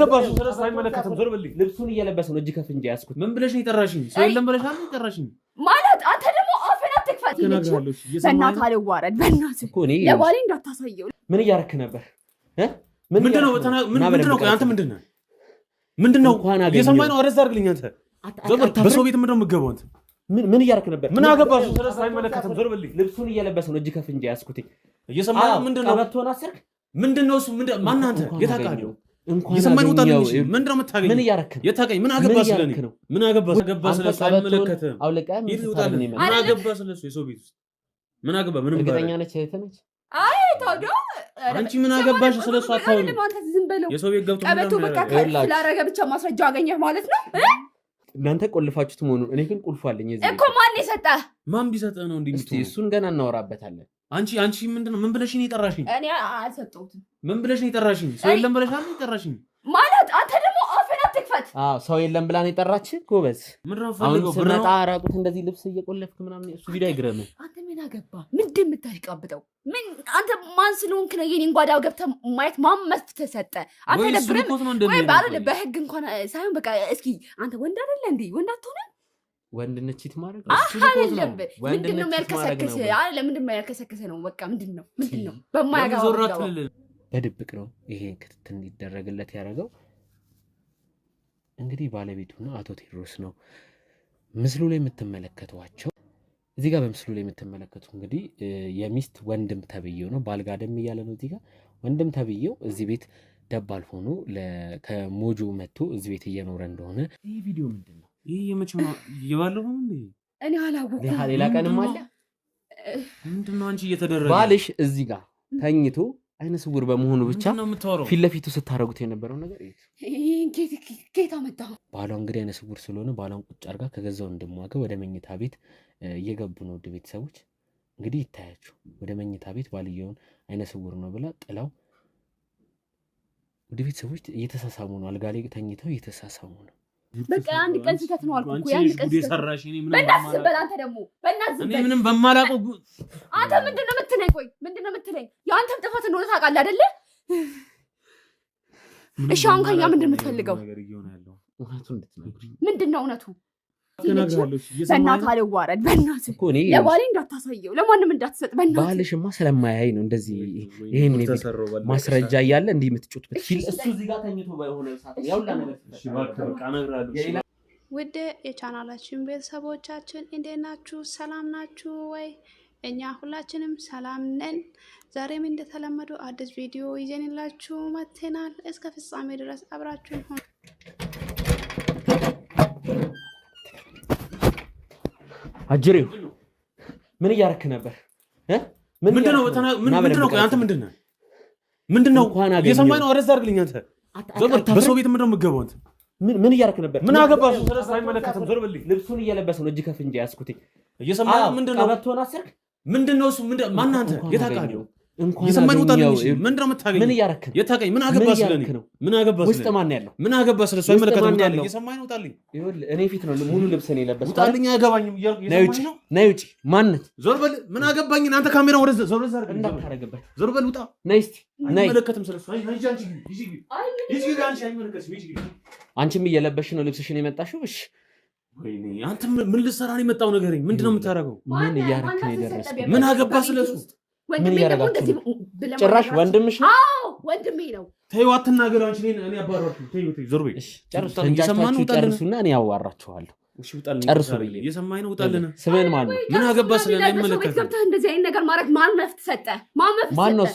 ገባሽ ስለዚህ አይመለከትም ዞር በልኝ ልብሱን እየለበሰ ነው እጅ ከፍንጅ ያስኩት ምን ብለሽ ነው የጠራሽኝ ሰው የለም ብለሽ አይደል የጠራሽኝ ማለት አንተ ደግሞ አፈና ተክፈት በእናትህ አልዋረድ በእናትህ እኮ እኔ ለባሌ እንዳታሳየው ምን እያረክ ነበር ምንድነው አንተ ምንድነው የሰማይ ነው አረዝ አድርግልኝ አንተ በሰው ቤት ምንድነው የምትገባው አንተ ምን እያረክ ነበር ምን አገባሽ ስለዚህ አይመለከትም ዞር በልኝ ልብሱን እየለበሰ ነው እጅ ከፍንጅ ያስኩት የሰማይ ምንድነው ቀበቶን አሰርክ ምንድነው እሱ ማን አንተ የታውቃለህ የሰማይ ነው ታልኝ ምንድነው የምታገኝ ምን እያረክ የታውቃኝ ምን አገባሽ ስለኔ ምን አገባሽ ስለሱ አይመለከትም አውለቀህ ምን አገባሽ ስለሱ የሰው ቤት ውስጥ ምን አገባ ምንም እርግጠኛ ነች እህትነች አይ ታዲያ አንቺ ምን አገባሽ ስለሱ አታውሪ የሰው ቤት ገብቶ ቀበቶ በቃ ስላረገ ብቻ ማስረጃ አገኘህ ማለት ነው እናንተ ቆልፋችሁት መሆኑን እኔ ግን ቁልፉ አለኝ እዚህ እኮ ማን ይሰጣህ ማን ቢሰጠህ ነው እንዴ እስቲ እሱን ገና እናወራበታለን አንቺ ምንድነው ምን ብለሽ ነው የጠራሽኝ እኔ አልሰጠሁትም ምን ብለሽ ነው የጠራሽኝ ሰው የለም ብለሽ አይደል የጠራሽኝ ማለት አንተ ደግሞ አፈና ተክፈት ሰው የለም ብላ ነው የጠራች ጎበዝ ምንድነው ፈልገው ብረጣ አራቁት እንደዚህ ልብስ እየቆለፍክ ምናምን እሱ ቪዲዮ አይግረም አንተ ምን አገባ ምንድን የምታሽቃብጠው ምን አንተ ማን ስለሆንክ ነው የኔን ጓዳ ገብተህ ማየት ማን መፍት ተሰጠ አንተ ደብረን ወይ ባለ በህግ እንኳን ሳይሆን በቃ እስኪ አንተ ወንድ አይደለ እንዴ ወንድ አትሆነ ወንድነት ቺት ማድረግ ምንድነው የሚያልከሰክስ ለምንድነው ያልከሰክስ ነው በቃ ምንድነው በማያጋው በድብቅ ነው ይሄ ክትትል እንዲደረግለት ያደረገው እንግዲህ ባለቤቱና አቶ ቴዎድሮስ ነው ምስሉ ላይ የምትመለከቷቸው እዚህ ጋር በምስሉ ላይ የምትመለከቱ እንግዲህ የሚስት ወንድም ተብየው ነው ባልጋደም እያለ ነው እዚህ ጋር ወንድም ተብየው እዚህ ቤት ደባል ሆኖ ከሞጆ መጥቶ እዚህ ቤት እየኖረ እንደሆነ ይሄ ቪዲዮ ምንድነው ይሄ የመቼም ይባለው እንዴ እኔ አላወኩም ሌላ ቀንም አለ ምንድነው አንቺ እየተደረገ ባልሽ እዚህ ጋር ተኝቶ አይነ ስውር በመሆኑ ብቻ ፊት ለፊቱ ስታረጉት የነበረው ነገር ጌታ መጣ ባሏ እንግዲህ አይነ ስውር ስለሆነ ባሏን ቁጭ አርጋ ከገዛው እንደማገ ወደ መኝታ ቤት እየገቡ ነው ወደ ቤተሰቦች እንግዲህ ይታያችሁ ወደ መኝታ ቤት ባልየውን አይነ ስውር ነው ብላ ጥላው ወደ ቤተሰቦች እየተሳሳሙ ነው አልጋ ላይ ተኝተው እየተሳሳሙ ነው በቃ አንድ ቀን ስህተት ነው አልኩ እኮ ያን ቀን ሰራሽ እኔ ምንም በማላቀው አንተ ምንድነው የምትለኝ ቆይ ምንድነው የምትለኝ ያንተም ጥፋት እንደሆነ ታውቃለህ አይደለ እሺ አሁን ከኛ ምንድነው የምትፈልገው ምንድነው እውነቱ በእናትህ አልዋረድ በእናትህ እኮ እኔ ለባሌ እንዳታሳየው ለማንም እንዳትሰጥ በእናትህ ባልሽማ ስለማያይ ነው እንደዚህ ይሄን ማስረጃ እያለ እንዲህ የምትጩትበት እሱ እዚህ ጋር ተኝቶ ባይሆነ ሰዓት ያውላ ነገር እሺ በቃ ነግራለሁ ውድ የቻናላችን ቤተሰቦቻችን እንዴት ናችሁ ሰላም ናችሁ ወይ እኛ ሁላችንም ሰላም ነን ዛሬም እንደተለመደው አዲስ ቪዲዮ ይዘንላችሁ መጥተናል እስከ ፍጻሜ ድረስ አብራችሁን ሆኑ አጅሬው ምን እያረክ ነበር ምንድነው አንተ ምንድነው የሰማይ ነው አረዝ አድርግልኝ አንተ በሰው ቤት ምንድነው የምትገባው አንተ ምን እያረክ ነበር ምን አገባሽ ስለዚህ አይመለከትም ዞር በልኝ ልብሱን እየለበሰ ነው እጅ ከፍንጅ ያስኩት የሰማይ ምንድነው ቀበቶን አሰርክ ምንድነው እሱ ማን አንተ የታውቃለህ የሰማይ ነው ታልኝ ምንድነው የምታገኝ ምን እያረክ የታውቃኝ ምን አገባሽ ስለኔ ምን አገባሽ ውስጥ ማን ያለው ምን አገባሽ ስለሱ አይመለከትም ታልኝ የሰማይ ነው ታልኝ ይኸውልህ እኔ ፊት ነው ሙሉ ልብስ ነው የለበስኩት ታልኝ አይገባኝም እያልኩ ነይ ውጪ ማንነት ዞር በል ምን አገባኝ አንተ ካሜራው ወደ ዞር ዘርግ እንዳታረግበት ዞር በል ውጣ ነይ እስቲ ነይ አይመለከትም ስለሱ አንቺ አይመለከትም አንቺም እየለበሽ ነው ልብስሽን የመጣሽው እሺ ወይኔ አንተ ምን ልትሰራ ነው የመጣው ነገረኝ ምንድነው የምታረገው ምን እያረክ ነው የደረስኩት ምን አገባ ስለሱ ምን እያረጋችሁ ጭራሽ ወንድምሽ ነው አዎ ወንድሜ ነው ተይው አትናገር አንቺ እኔ አባራችሁ ተይው ዞር በይ ጨርሱና እኔ ያዋራችኋለሁ እሺ ውጣልኝ ጨርሱ በይ የሰማይ ነው ውጣልኝ ስሜን ማን ነው ምን አገባ ስለኔ አይመለከትም ገብተህ እንደዚህ አይነት ነገር ማድረግ ማን መፍት ሰጠ ማን ነው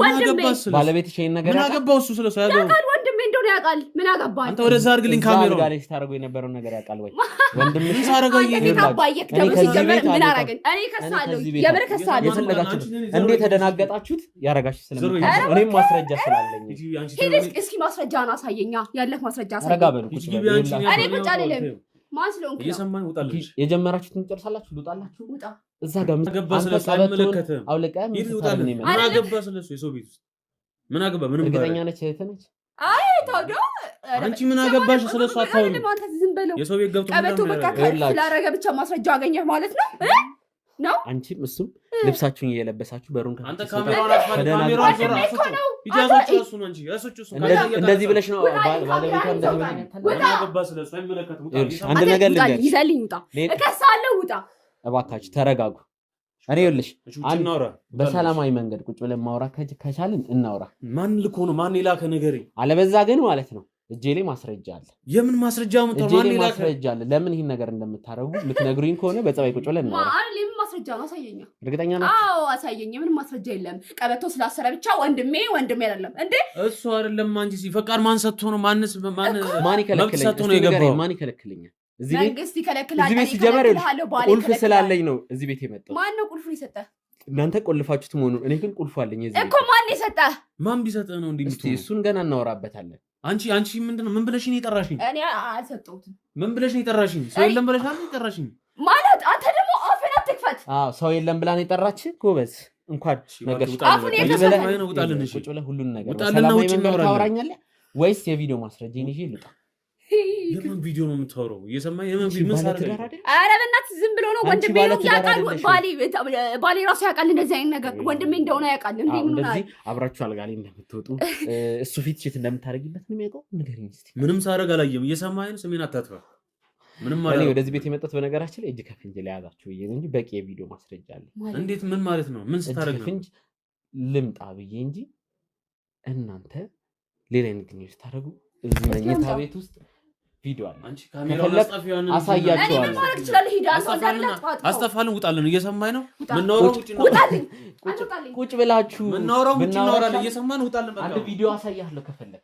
ወንድሜ ባለቤትሽ ይሄን ነገር ምን አገባው እሱ ስለሱ ያውቃል ወንድሜ እንደሆነ ያውቃል ምን አገባኝ አንተ ወደዛ አድርግልኝ ካሜራው ጋር ታረጋው የነበረው ነገር ያውቃል ወይ ወንድምሽ ሳረጋው ይባየክ ደግሞ ሲጀመር ምን አረጋኝ እኔ ከሳለሁ የምር ከሳለሁ የፈለጋችሁት እንዴት ተደናገጣችሁት ያረጋችሁ ስለምን እኔም ማስረጃ ስላለኝ እስኪ ማስረጃን አሳየኛ ያለህ ማስረጃ አሳየኝ አረጋበሉ እኔ ቁጭ አልልም ማን ስለሆንክ የሰማኝ ውጣልሽ የጀመራችሁትን ጨርሳላችሁ ልውጣላችሁ ውጣ እዛ ጋር አገባ ስለሱ አይመለከትም አውለቀህ ምን አገባ ስለሱ የሰው ቤት ውስጥ ምን አገባ ምንም እርግጠኛ ነች እህትነች አይ ታዲያ አንቺ ምን አገባሽ ስለሱ አታውሪ አንተ ዝም በለው የሰው ቤት ገብቶ ቀበቶ በቃ ስላረገ ብቻ ማስረጃ አገኘህ ማለት ነው ነው አንቺም እሱም ልብሳችሁን እየለበሳችሁ በሩን አንተ ካሜራውን እንደዚህ ብለሽ ነው ባለቤቷ አንድ ነገር ልንገርሽ ይዘልኝ ውጣ እከሳለሁ ውጣ እባካችሁ ተረጋጉ እኔ ይኸውልሽ በሰላማዊ መንገድ ቁጭ ብለን ማውራት ከቻልን እናውራ ማን ልኮ ነው ማን ይላከ ነገር አለበዛ ግን ማለት ነው እጄ ላይ ማስረጃ አለ የምን ማስረጃ ነው ማን ይላከ ማስረጃ አለ ለምን ይሄን ነገር እንደምታረጉ ልትነግሩኝ ከሆነ በጸባይ ቁጭ ብለን እናውራ ለምን ማስረጃ ነው አሳየኝ እርግጠኛ ነኝ አዎ አሳየኝ ምን ማስረጃ የለም ቀበቶ ስላሰረ ብቻ ወንድሜ አይደለም እንዴ እሱ አይደለም አንቺ ሲፈቃድ ማን ሰጥቶ ነው ማን ይከለክለኛል ማን ይከለክለኛል እዚህ መንግስት ይከለክላል ቁልፍ ስላለኝ ነው እዚህ ቤት የመጣው ማን ነው ቁልፉን የሰጠ እናንተ ቆልፋችሁት መሆኑን እኔ ግን ቁልፉ አለኝ እዚህ እኮ ማን የሰጠ ማን ቢሰጠ ነው እንዴ እሱን ገና እናወራበታለን አንቺ ምንድነው ምን ብለሽ ነው የጠራሽኝ እኔ አልሰጠሁትም ምን ብለሽ ነው የጠራሽኝ ሰው የለም ብለሽ አይደል የጠራሽኝ ማለት አንተ ደግሞ አፍህን አትክፈት ሰው የለም ብላ ነው የጠራች ጎበዝ እንኳን ነገር አፍህን የከፈተ ነው ውጣልን እሺ ቁጭ ብለህ ሁሉን ነገር ውጣልና ውጭ እናወራኛለን ወይስ የቪዲዮ ማስረጃ ይዤ ልውጣ የምን ቪዲዮ ነው የምታወራው እየሰማኝ የምን ቪዲዮ መስራት ኧረ በእናትህ ዝም ብሎ ነው ወንድሜ ነው ያውቃል ባሌ ራሱ ያውቃል እንደዚህ አይነት ነገር ወንድሜ እንደሆነ ያውቃል እንዴ ምን ነው አብራችሁ አልጋ ላይ እንደምትወጡ እሱ ፊት ቺት እንደምታረጊበት ነው የሚያውቀው ንገሪኝ እስቲ ምንም ሳረግ አላየም እየሰማኝ ስሜን አታጥፋ ምንም ማለት ነው ወደዚህ ቤት የመጣሁት በነገራችን ላይ እጅ ከፍንጅ ላይ ያዛችሁ ብዬ ነው እንጂ በቂ የቪዲዮ ማስረጃ አለ እንዴት ምን ማለት ነው ምን ስታረግ ነው ፍንጅ ልምጣ ብዬ እንጂ እናንተ ሌላ አይነት ግንኙነት ታረጉ እዚህ መኝታ ቤት ውስጥ ቪዲዮ አለ አንቺ ካሜራውን አስጠፊውን አሳያችኋለሁ አስጠፋልን ውጣልን እየሰማኝ ነው ምን ነው ውጣልን ቁጭ ብላችሁ ምን ነው ውጭ እናወራለን እየሰማን ውጣልን በቃ አንድ ቪዲዮ አሳያለሁ ከፈለክ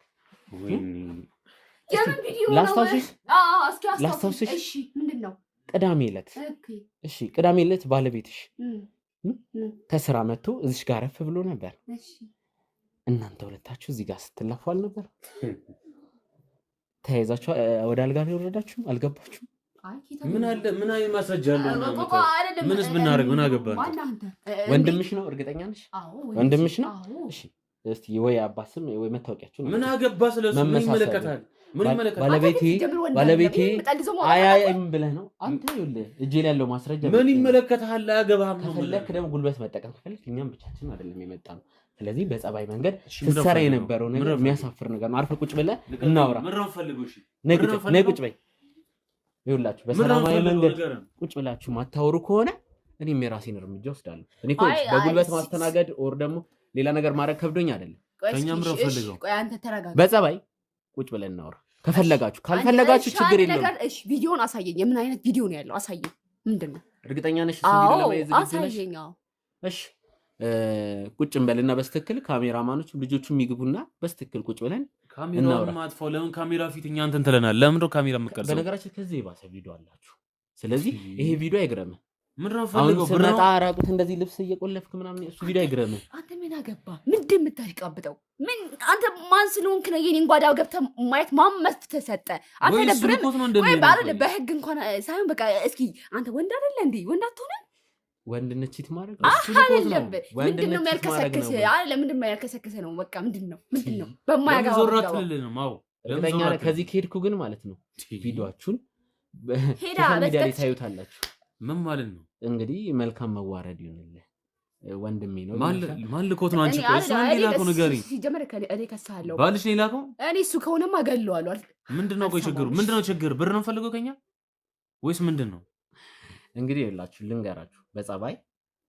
የምን ቪዲዮ ነው ላስታውስሽ እሺ ምንድነው ቅዳሜ ዕለት እሺ ቅዳሜ ዕለት ባለቤትሽ ከስራ መጥቶ እዚህ ጋር ረፍ ብሎ ነበር እሺ እናንተ ሁለታችሁ እዚህ ጋር ስትላፋል ነበር ተያይዛችሁ ወደ አልጋ ላይ ወረዳችሁ አልገባችሁ ምን አለ ምን አይ ማስረጃ አለው ምንስ ብናረግ ምን አገባን ወንድምሽ ነው እርግጠኛ ነሽ ወንድምሽ ነው እሺ እስቲ ወይ አባስም ወይ መታወቂያችሁ ነው ምን አገባ ስለሱ ምን ይመለከታል ምን ይመለከታል ባለቤቴ አያይም ብለህ ነው አንተ ይኸውልህ እጄ ላይ ያለው ማስረጃ ምን ይመለከታል አያገባህም ነው ከፈለክ ደግሞ ጉልበት መጠቀም ከፈለክ እኛም ብቻችን አይደለም የመጣነው ስለዚህ በጸባይ መንገድ ተሰራ የነበረው ነገር የሚያሳፍር ነገር ነው አርፈ ቁጭ ብለህ እናውራ ምን ነው ፈልገው እሺ ነይ ቁጭ በይ ይኸውላችሁ በሰላማዊ መንገድ ቁጭ ብላችሁ ማታወሩ ከሆነ እኔም የራሴን እርምጃ ወስዳለሁ እኔ እኮ በጉልበት ማስተናገድ ኦር ደግሞ ሌላ ነገር ማድረግ ከብዶኝ አይደለም ከኛም ነው ፈልገው ቆይ አንተ ተረጋጋ በጸባይ ቁጭ ብለን እናውራ ከፈለጋችሁ ካልፈለጋችሁ ችግር የለውም እሺ ቪዲዮን አሳየኝ የምን አይነት ቪዲዮ ነው ያለው አሳየኝ ምንድነው እርግጠኛ ነሽ እሱ ቪዲዮ ለማየት አሳየኝ እሺ ቁጭ እንበልና በስተክል ካሜራማኖች ልጆቹ የሚግቡና በስተክል ቁጭ ብለን ካሜራውን ማጥፋው ለምን ካሜራ ፊትኛ አንተን ተለናል ለምን ነው ካሜራ መቀርጸው በነገራችን ከዚህ ባሰ ቪዲዮ አላችሁ ስለዚህ ይሄ ቪዲዮ አይግረምህ ምን ነው ፈልገው ብረታ አራቁት እንደዚህ ልብስ እየቆለፍክ ምናምን እሱ ቪዲዮ አይግረምህ አንተ ምን አገባ ምንድን የምታሽቃብጠው ምን አንተ ማን ስለሆንክ ነው የኔን ጓዳው ገብተህ ማየት ማመት ተሰጠ አንተ ደብረህ ወይ ባለ በህግ እንኳን ሳይሆን በቃ እስኪ አንተ ወንድ አይደለ እንዴ ወንድ አትሆንም ወንድነት ቺት ማድረግ ምንድነው የሚያልከሰከሰ ለምንድን ነው ያልከሰከሰ ነው በቃ ምንድነው በማያጋው ነው እርግጠኛ ከዚህ ከሄድኩ ግን ማለት ነው ቪዲዮአችሁን ሄዳ ላይ ታዩታላችሁ ምን ማለት ነው እንግዲህ መልካም መዋረድ ይሁንልህ ወንድሜ ነው ማን ልኮት ነው አንቺ እሱ ምን ላከው ንገሪኝ ሲጀመር እኔ ከሳለሁ ባልሽ ነው ላከው እኔ እሱ ከሆነማ ገለዋለሁ ምንድነው ቆይ ምንድነው ችግር ብር ነው ፈልገው ከኛ ወይስ ምንድነው እንግዲህ ይላችሁ ልንገራችሁ በጸባይ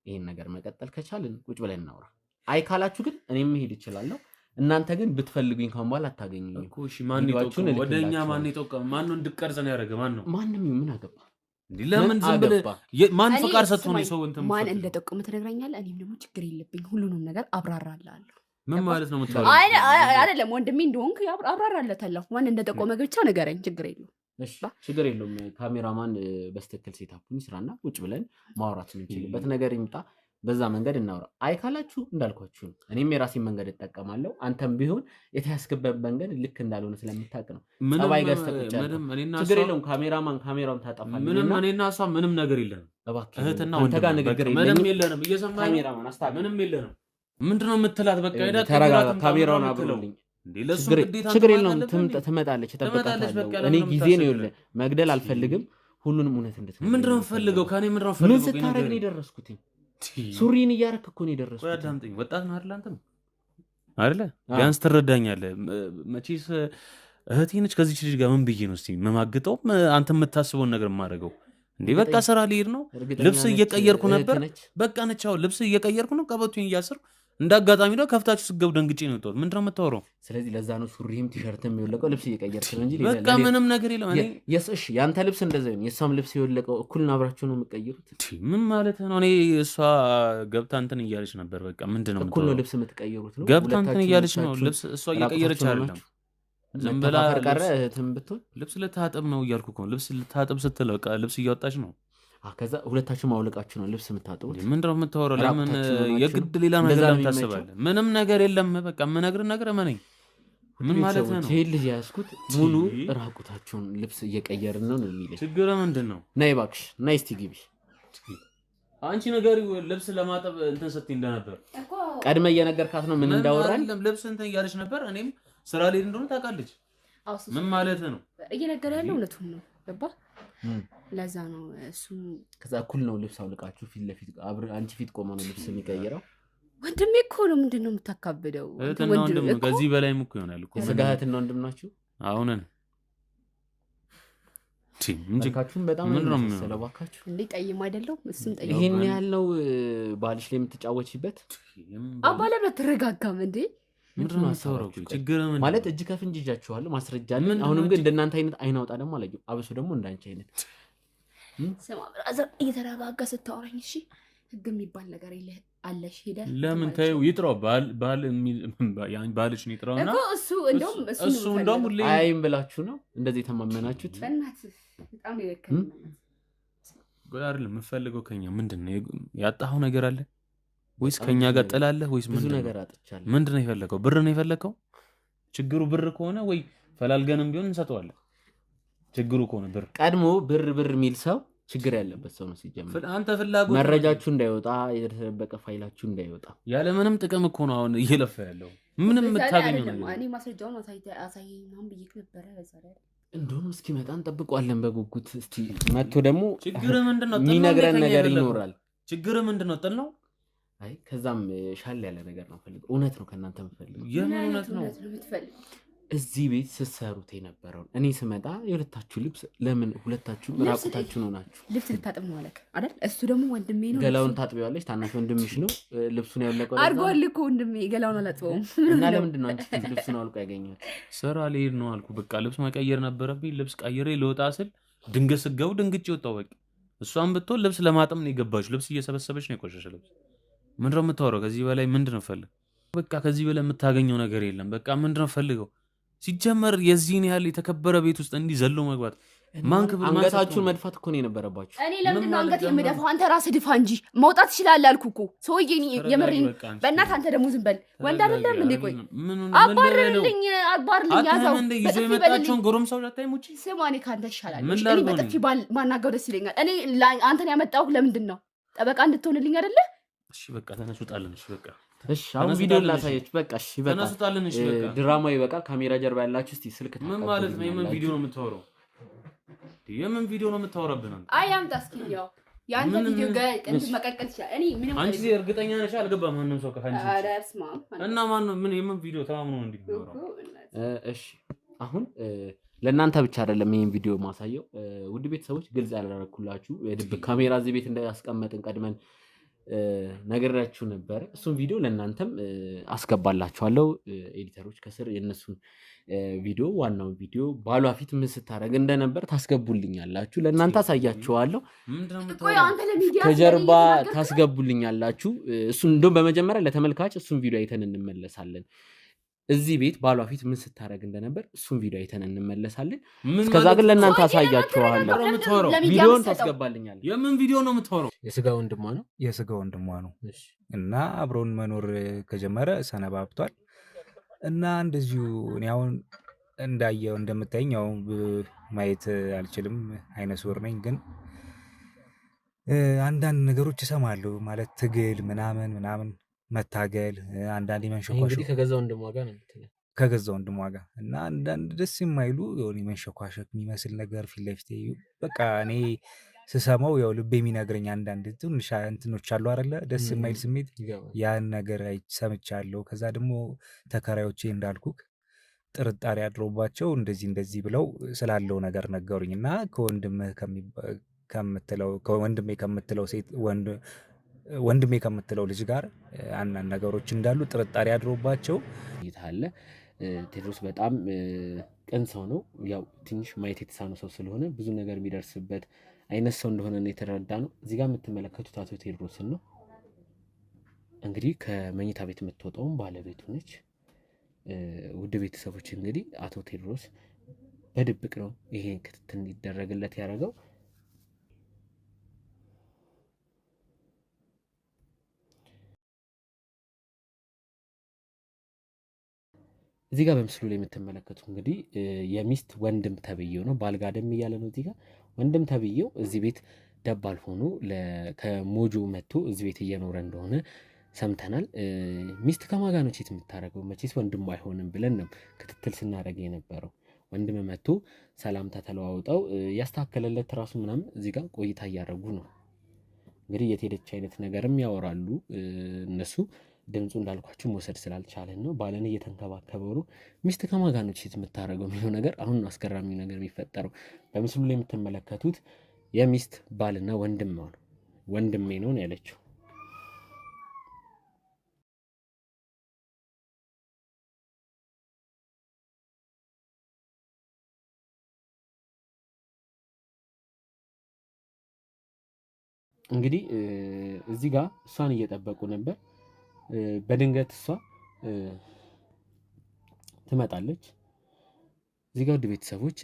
ይሄን ነገር መቀጠል ከቻልን ቁጭ ብለን እናውራ አይ ካላችሁ ግን እኔም መሄድ እችላለሁ እናንተ ግን ብትፈልጉኝ ካሁን በኋላ አታገኙኝ እኮ እሺ ማን ይጠቀም ወደኛ ማን ይጠቀም ማን ነው እንድቀርጽ ነው ያደረገ ማን ነው ማንንም ምን አገባ እንዴ ለምን ዝም ብለህ ማን ፈቃድ ሰጥቶ ነው ሰው እንትን ማን እንደጠቀመ ትነግረኛለህ እኔም ደግሞ ችግር የለብኝ ሁሉንም ነገር አብራራላለሁ ምን ማለት ነው የምታወራው አይደለም ወንድሜ እንደሆንክ አብራራለታለሁ ማን እንደጠቆመ ብቻ ንገረኝ ችግር የለውም እሺ ችግር የለውም ካሜራማን በስተክል ሴታፑን ይስራና ቁጭ ብለን ማውራት እንችልበት ነገር ይምጣ በዛ መንገድ እናውራ አይ ካላችሁ እንዳልኳችሁ እኔም የራሴን መንገድ እጠቀማለሁ አንተም ቢሆን የተያስከበበ መንገድ ልክ እንዳልሆነ ስለምታውቅ ነው ጸባይ ጋር ተቀጨ ችግር የለውም ካሜራማን ካሜራውን ታጣፋለህ ምንም እኔና እሷ ምንም ነገር የለንም እባክህ እህትና ወንድም ምንም የለንም እየሰማኸኝ ካሜራማን አስታውቅ ምንም የለንም ምንድነው የምትላት በቃ ሄዳ ተረጋጋ ካሜራውን አብሩልኝ ችግር የለውም ትመጣለች ተጠብቃታለሁ እኔ ጊዜ ነው ይኸውልህ መግደል አልፈልግም ሁሉንም እውነት እንድትነግረኝ ምንድነው ፈልገው ካኔ ምንድነው ፈልገው ምን ስታረግ ነው የደረስኩት ሱሪን እያረክ እኮ ነው የደረስኩት አዳምጠኝ ወጣት ነው አይደል አንተ አይደለ ቢያንስ ትረዳኛለህ መቼስ እህቴ ነች ከዚህ ልጅ ጋር ምን ብዬ ነው እስቲ መማግጠው አንተ የምታስበውን ነገር ማድረገው እንዴ በቃ ስራ ልሄድ ነው ልብስ እየቀየርኩ ነበር በቃ ነቻው ልብስ እየቀየርኩ ነው ቀበቶኝ እያሰር እንዳጋጣሚ ነው ከፍታችሁ ስገቡ ደንግጬ ነው ተወው ምንድነው የምታወራው ስለዚህ ለዛ ነው ሱሪም ቲሸርትም ይወለቀው ልብስ እየቀየርክ ነው እንጂ በቃ ምንም ነገር የለም እኔ እሺ ያንተ ልብስ እንደዚህ ነው የሷም ልብስ ይወለቀው እኩል ነው አብራችሁ ነው የምትቀይሩት ምን ማለት ነው እኔ እሷ ገብታ እንትን እያለች ነበር በቃ ምንድነው እኩል ነው ልብስ የምትቀይሩት ነው ገብታ እንትን እያለች ነው ልብስ እሷ እየቀየረች አይደለም ዝም ብላ ቀረ እህትም ብትሆን ልብስ ልታጠብ ነው እያልኩ እኮ ልብስ ልታጠብ ስትል በቃ ልብስ እያወጣች ነው ከዛ ሁለታችሁ ማውለቃችሁ ነው ልብስ የምታጠቡት ምንድነው የምታወራው ለምን የግድ ሌላ ነገር ታስባለህ ምንም ነገር የለም በቃ ምነግር ነገር ማነኝ ምን ማለት ነው ይሄ ልጅ ያስኩት ሙሉ ራቁታችሁን ልብስ እየቀየርን ነው የሚለው ችግሩ ምንድነው ነይ እባክሽ ነይ እስቲ ግቢ አንቺ ነገር ልብስ ለማጠብ እንትን ስትይ እንደነበር ቀድመ እየነገርካት ነው ምን እንዳወራን ልብስ እንትን እያለች ነበር እኔም ስራ ላይ እንደሆነ ታውቃለች ምን ማለት ነው እየነገረ ያለው እውነቱን ነው ገባ ለዛ ነው እሱ ከዛ እኩል ነው ልብስ አውልቃችሁ ፊት ለፊት አንቺ ፊት ቆማ ነው ልብስ የሚቀይረው ወንድሜ እኮ ነው ምንድነው የምታካብደው ወንድም ከዚህ በላይም እኮ ይሆናል እኮ ስጋትና ወንድም ናችሁ አሁንን እንጂካችሁን በጣም ነው ስለባካችሁ እንዴ ጠይም አይደለም እሱም ጠይም ይሄን ያለው ባልሽ ላይ የምትጫወቺበት አባለ በተረጋጋም እንዴ ምንድነው አሰውረው ችግር ምን ማለት እጅ ከፍንጅ ይጃችኋል ማስረጃ አለን አሁንም ግን እንደናንተ አይነት አይናውጣ ደግሞ አላየው አብሶ ደግሞ እንዳንቺ አይነት ሰማ ብራዘር እየተረጋጋ ስታወራኝ እሺ ህግ የሚባል ነገር አለሽ ሄደ ለምን ታዩ ይጥራው ባል ያን ባልሽ ነው ይጥራውና እሱ እንደውም ሁሌ አይም ብላችሁ ነው እንደዚህ ተማመናችሁት በእናትህ በጣም ይወከኝ ጎል አይደለም የምፈልገው ከኛ ምንድነው ያጣው ነገር አለ ወይስ ከኛ ጋር ጥላለህ ወይስ ብዙ ነገር አጥቻለሁ ምንድነው የፈለከው ብር ነው የፈለከው ችግሩ ብር ከሆነ ወይ ፈላልገንም ቢሆን እንሰጠዋለን ችግሩ ከሆነ ብር ቀድሞ ብር ሚል ሰው ችግር ያለበት ሰው ነው ሲጀምር አንተ ፍላጎት መረጃችሁ እንዳይወጣ የተደበቀ ፋይላችሁ እንዳይወጣ ያለ ምንም ጥቅም እኮ ነው አሁን እየለፈ ያለው ምንም የምታገኘው ነው እኔ ማስረጃውን አሳየኝ ማን ብዬሽ ነበር በዛሬ እንደውም እስኪመጣ እንጠብቀዋለን በጉጉት እስቲ መጥቶ ደግሞ ችግር ምንድነው የሚነግረን ነገር ይኖራል ችግር ምንድነው ጥል ነው አይ ከዛም ሻል ያለ ነገር ነው ፈልግ እውነት ነው ከናንተ የምፈልገው የምን እውነት ነው እዚህ ቤት ስትሰሩት የነበረው እኔ ስመጣ የሁለታችሁ ልብስ ለምን ሁለታችሁ ራቁታችሁ ነው ናችሁ ልብስ ልታጥብ ነው አለክ አይደል እሱ ደግሞ ወንድሜ ነው ገላውን ታጥቢዋለሽ ታናሽ ወንድምሽ ነው ልብሱን ያለቀው አርጓል እኮ ወንድሜ ገላውን አላጥበውም እና ለምንድን ነው አንቺ ልብሱን አውልቆ ያገኛል ስራ ልሄድ ነው አልኩ በቃ ልብስ መቀየር ነበረብኝ ልብስ ቀይሬ ልወጣ ስል ድንገት ስገቡ ድንግጭ ወጣው በቃ እሷን ብትወል ልብስ ለማጠብ ነው የገባችው ልብስ እየሰበሰበች ነው የቆሸሸ ልብስ ምንድነው የምታወራው ከዚህ በላይ ምንድነው ፈልግ በቃ ከዚህ በላይ የምታገኘው ነገር የለም በቃ ምንድነው ፈልገው ሲጀመር የዚህን ያህል የተከበረ ቤት ውስጥ እንዲህ ዘሎ መግባት ማንክብ አንገታችሁን መድፋት እኮ ነው የነበረባችሁ እኔ ለምን ነው አንገት የምደፋው አንተ ራስህ ድፋ እንጂ መውጣት ይችላል አልኩ እኮ ሰውዬ የምሬን በእናትህ አንተ ደግሞ ዝም በል ወንድ አይደለም እንዴ ቆይ አባርልኝ ያዛው እንዴ ይዞ የመጣቸውን ጎረምሳው ላታይሙጪ ስማኔ ካንተ ይሻላል እኔ በጥፊ ማናገው ደስ ይለኛል እኔ አንተን ያመጣው ለምንድን ነው ጠበቃ እንድትሆንልኝ አይደለ እሺ በቃ ተነሱጣለን እሺ በቃ እሺ አሁን ቪዲዮ ላሳየች በቃ እሺ በቃ ተነሱጣለን እሺ በቃ ድራማው ይበቃል ካሜራ ጀርባ ያላችሁ እስቲ ስልክ ምን ማለት ነው የምን ቪዲዮ ነው የምታወራው የምን ቪዲዮ ነው የምታወራብን አንተ አይ አምጣ እስኪ ያው ያንተ ቪዲዮ ጋር መቀቀል ይችላል እኔ ምንም አንቺ እርግጠኛ ነሽ አልገባም ማንንም ሰው ከፋንቺ እና ማን ነው ምን የምን ቪዲዮ ተማምኖ ነው እንዲኖረው እሺ አሁን ለእናንተ ብቻ አይደለም ይሄን ቪዲዮ ማሳየው ውድ ቤተሰቦች ግልጽ ያላረኩላችሁ የድብቅ ካሜራ እዚህ ቤት እንዳያስቀመጥን ቀድመን ነገራችሁ ነበር እሱን ቪዲዮ ለእናንተም አስገባላችኋለሁ ኤዲተሮች ከስር የነሱን ቪዲዮ ዋናው ቪዲዮ ባሏ ፊት ምን ስታረግ እንደነበር ታስገቡልኛላችሁ ለእናንተ አሳያችኋለሁ ከጀርባ ታስገቡልኛላችሁ እሱን እንደውም በመጀመሪያ ለተመልካች እሱን ቪዲዮ አይተን እንመለሳለን እዚህ ቤት ባሏ ፊት ምን ስታረግ እንደነበር እሱን ቪዲዮ አይተን እንመለሳለን እስከዛ ግን ለእናንተ አሳያችኋለሁ ቪዲዮን ታስገባልኛል የምን ቪዲዮ ነው የምታወራው የስጋ ወንድሟ ነው የስጋ ወንድሟ ነው እና አብሮን መኖር ከጀመረ ሰነባብቷል እና እንደዚሁ እኔ አሁን እንዳየው እንደምታየኝ ማየት አልችልም አይነ ስውር ነኝ ግን አንዳንድ ነገሮች እሰማለሁ ማለት ትግል ምናምን መታገል አንዳንዴ መንሾኮሽ እንግዲህ ከገዛው እንደማጋ ነው ከገዛ ወንድሟ ጋር እና አንዳንድ ደስ የማይሉ የሆነ መንሸኳሸክ የሚመስል ነገር ፊት ለፊቴ በቃ እኔ ስሰማው ያው ልብ የሚነግረኝ አንዳንድ ትንሽ እንትኖች አሉ አይደለ ደስ የማይል ስሜት ያን ነገር ሰምቻለሁ። ከዛ ደግሞ ተከራዮቼ እንዳልኩክ ጥርጣሬ አድሮባቸው እንደዚህ ብለው ስላለው ነገር ነገሩኝ እና ወንድሜ ከምትለው ልጅ ጋር አንዳንድ ነገሮች እንዳሉ ጥርጣሬ አድሮባቸው ይታለ ቴድሮስ በጣም ቅን ሰው ነው። ያው ትንሽ ማየት የተሳነው ሰው ስለሆነ ብዙ ነገር የሚደርስበት አይነት ሰው እንደሆነ ነው የተረዳ ነው። እዚህ ጋር የምትመለከቱት አቶ ቴድሮስን ነው። እንግዲህ ከመኝታ ቤት የምትወጣውም ባለቤቱ ነች። ውድ ቤተሰቦች እንግዲህ አቶ ቴድሮስ በድብቅ ነው ይሄን ክትትል እንዲደረግለት ያደረገው። እዚህ ጋር በምስሉ ላይ የምትመለከቱት እንግዲህ የሚስት ወንድም ተብዬው ነው። ባልጋደም እያለ ነው። እዚህ ጋር ወንድም ተብዬው እዚህ ቤት ደባል ሆኖ ከሞጆ መጥቶ እዚህ ቤት እየኖረ እንደሆነ ሰምተናል። ሚስት ከማጋ ነው ቼት የምታደርገው? መቼስ ወንድም አይሆንም ብለን ነው ክትትል ስናደርግ የነበረው። ወንድም መጥቶ ሰላምታ ተለዋውጠው ያስተካከለለት ራሱ ምናምን እዚህ ጋር ቆይታ እያደረጉ ነው። እንግዲህ የትሄደች አይነት ነገርም ያወራሉ እነሱ። ድምፁ እንዳልኳችሁ መውሰድ ስላልቻለን ነው። ባለን እየተንከባከበው ነው። ሚስት ከማጋ ነው ቼት የምታደርገው የሚለው ነገር አሁን አስገራሚ ነገር የሚፈጠረው። በምስሉ ላይ የምትመለከቱት የሚስት ባልና ወንድም ነው። ወንድሜ ነው ያለችው። እንግዲህ እዚህ ጋር እሷን እየጠበቁ ነበር። በድንገት እሷ ትመጣለች። እዚህ ጋር ውድ ቤተሰቦች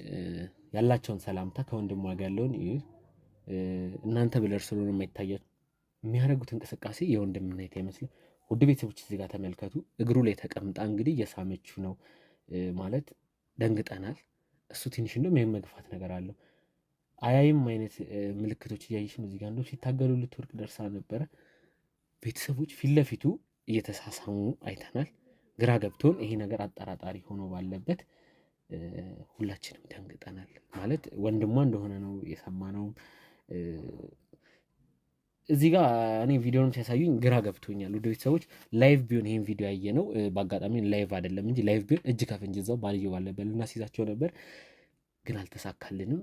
ያላቸውን ሰላምታ ከወንድሟ ጋር ያለውን እናንተ ብለር ስለሆነ የማይታያችሁ የሚያደርጉት እንቅስቃሴ የወንድምና የት አይመስልም። ውድ ቤተሰቦች እዚህ ጋር ተመልከቱ። እግሩ ላይ ተቀምጣ እንግዲህ እየሳመችው ነው ማለት ደንግጠናል። እሱ ትንሽ እንደውም ይሄን መግፋት ነገር አለው። አያይም አይነት ምልክቶች እያየሽ ነው። እዚህ ጋር እንደውም ሲታገሉ ልትወርቅ ደርሳ ነበረ። ቤተሰቦች ፊት ለፊቱ እየተሳሳሙ አይተናል። ግራ ገብቶን ይሄ ነገር አጠራጣሪ ሆኖ ባለበት ሁላችንም ደንግጠናል። ማለት ወንድሟ እንደሆነ ነው የሰማነው። እዚህ ጋር እኔ ቪዲዮንም ሲያሳዩኝ ግራ ገብቶኛል። ውድ ቤተሰቦች ላይቭ ቢሆን ይሄን ቪዲዮ ያየ ነው በአጋጣሚ ላይቭ አይደለም እንጂ ላይቭ ቢሆን እጅ ከፍንጅ እዛው ባልየው ባለበት ልናስይዛቸው ነበር፣ ግን አልተሳካልንም።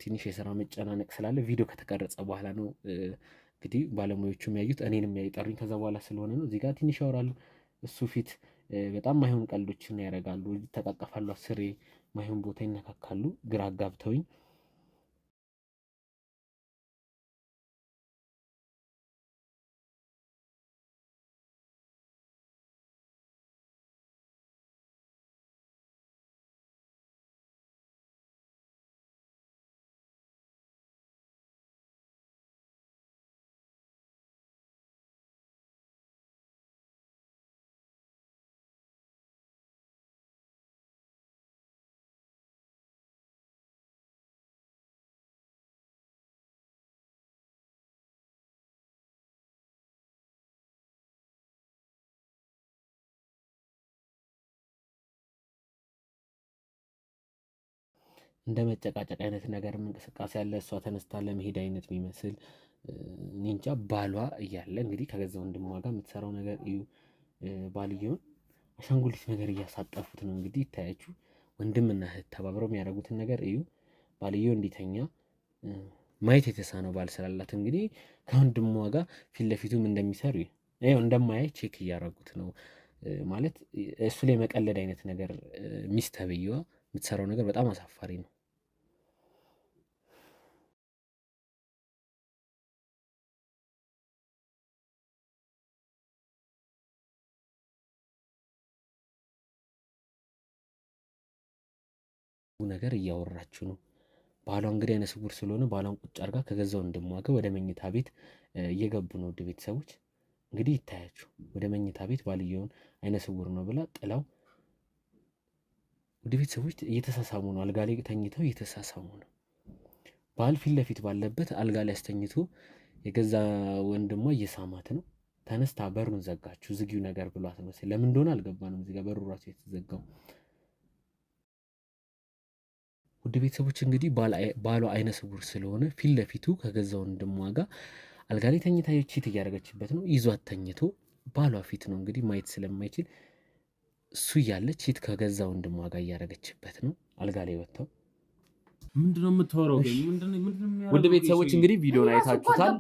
ትንሽ የስራ መጨናነቅ ስላለ ቪዲዮ ከተቀረጸ በኋላ ነው እንግዲህ ባለሙያዎቹ የሚያዩት፣ እኔንም የሚያጠሩኝ ከዛ በኋላ ስለሆነ ነው። እዚህ ጋር ትንሽ ያወራሉ። እሱ ፊት በጣም ማይሆን ቀልዶችን ያደርጋሉ፣ ተቃቀፋሉ፣ አስሬ ማይሆን ቦታ ይነካካሉ። ግራ አጋብተውኝ እንደ መጨቃጨቅ አይነት ነገር እንቅስቃሴ ያለ እሷ ተነስታ ለመሄድ አይነት የሚመስል እንጃ። ባሏ እያለ እንግዲህ ከገዛ ወንድሟ ጋር የምትሰራው ነገር እዩ። ባልየውን አሻንጉሊት ነገር እያሳጠፉት ነው እንግዲህ ይታያችሁ። ወንድምና እህት ተባብረው የሚያደርጉትን ነገር እዩ። ባልየው እንዲተኛ ማየት የተሳነው ባል ስላላት እንግዲህ ከወንድሟ ጋር ፊት ለፊቱም እንደሚሰሩ ይኸው እንደማያይ ቼክ እያደረጉት ነው ማለት። እሱ ላይ መቀለድ አይነት ነገር ሚስት ተብዬዋ የምትሰራው ነገር በጣም አሳፋሪ ነው። ነገር እያወራችሁ ነው። ባሏ እንግዲህ አይነ ስውር ስለሆነ ባሏን ቁጭ አድርጋ ከገዛ ወንድሟ ጋር ወደ መኝታ ቤት እየገቡ ነው። ውድ ቤተሰቦች እንግዲህ ይታያችሁ። ወደ መኝታ ቤት ባልየውን አይነ ስውር ነው ብላ ጥላው፣ ውድ ቤተሰቦች እየተሳሳሙ ነው። አልጋ ላይ ተኝተው እየተሳሳሙ ነው። ባል ፊት ለፊት ባለበት አልጋ ላይ አስተኝቶ የገዛ ወንድሟ እየሳማት ነው። ተነስታ በሩን ዘጋችሁ። ዝጊው ነገር ብሏት ነው መሰለኝ። ለምን እንደሆነ አልገባንም። እዚህ ጋር በሩ ራሱ የተዘጋው። ውድ ቤተሰቦች እንግዲህ ባሏ አይነ ስውር ስለሆነ ፊት ለፊቱ ከገዛ ወንድሟ ጋር አልጋ ላይ ተኝታ ቺት እያደረገችበት ነው። ይዟት ተኝቶ ባሏ ፊት ነው እንግዲህ ማየት ስለማይችል እሱ እያለ ቺት ከገዛ ወንድሟ ጋር እያደረገችበት ነው። አልጋ ላይ ወጥተው ምንድነው የምታወራው? ውድ ቤተሰቦች እንግዲህ ቪዲዮን አይታችሁታል።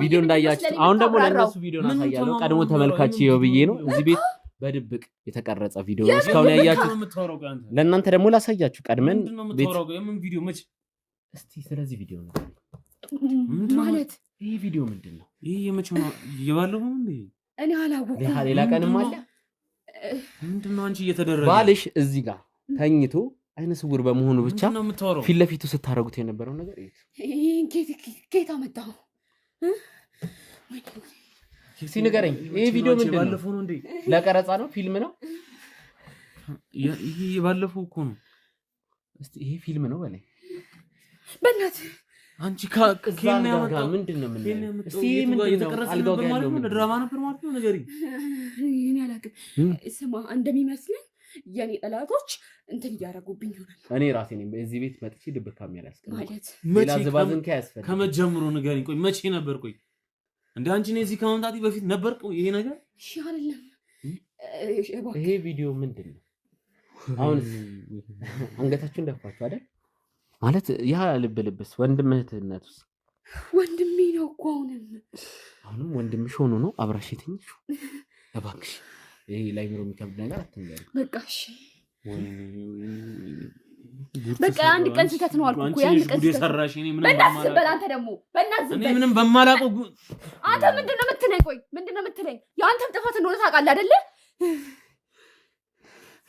ቪዲዮ እንዳያችሁት አሁን ደግሞ ለእነሱ ቪዲዮን አሳያለሁ። ቀድሞ ተመልካች ይኸው ብዬ ነው። እዚህ ቤት በድብቅ የተቀረጸ ቪዲዮ ነው እስካሁን ያያችሁት። ለእናንተ ደግሞ ላሳያችሁ ቀድመን እስቲ ስለዚህ ቪዲዮ ነው ማለት ይሄ ቪዲዮ ምንድን ነው? ይሄ የመቼው ነው? የባለፈው ነው እንዴ? እኔ አላወኩም። ሌላ ቀንም አለ። ምንድነው አንቺ እየተደረገ ባልሽ እዚህ ጋር ተኝቶ አይነ ስውር በመሆኑ ብቻ ፊት ለፊቱ ስታረጉት የነበረው ነገር ጌታ መጣሁ። እስቲ ንገረኝ፣ ይሄ ቪዲዮ ምንድን ነው? ለቀረጻ ነው? ፊልም ነው? ይሄ የባለፈው እኮ ነው። እስቲ ይሄ ፊልም ነው በላይ በእናትህ አንቺ ከኬን ያመጣው ምንድን ነው? እስቲ ምንድን ነው? አልጋው ጋር ያለው ድራማ ነበር ማለት ነው። ነገሪ እኔ አላውቅም። ስማ እንደሚመስለኝ የኔ ጠላቶች እንትን እያደረጉብኝ ይሆናል። እኔ ራሴ ነኝ በዚህ ቤት መጥቼ ድብቅ ካሜራ ያስቀምጥ ማለት ሌላ ዝባዝን ከያስፈልግ ከመጀመሩ ንገሪኝ። ቆይ መቼ ነበር? ቆይ እንዴ አንቺ ነኝ እዚህ ከመምጣቴ በፊት ነበር ይሄ ነገር? እሺ አይደለም። ይሄ ቪዲዮ ምንድን ነው? አሁን አንገታችሁን ደፋችሁ አይደል? ማለት ያ ልብስ ወንድም እህትነቱስ? ወንድሜ ነው እኮ አሁንም ወንድምሽ ሆኖ ነው አብራሽ የትኝሽ? እባክሽ ይሄ ላይ ምሮ የሚከብድ ነገር አትንገሪ። በቃ እሺ በቃ አንድ ቀን ስህተት ነው አልኩ እኮ ያን ቀን ሰራሽ። እኔ ምንም በእናትህ በላንተ ደግሞ በእናትህ እኔ ምንም በማላውቀው አንተ ምንድነው የምትለኝ? ቆይ ምንድነው የምትለኝ? የአንተም ጥፋት እንደሆነ ታውቃለህ አይደለ?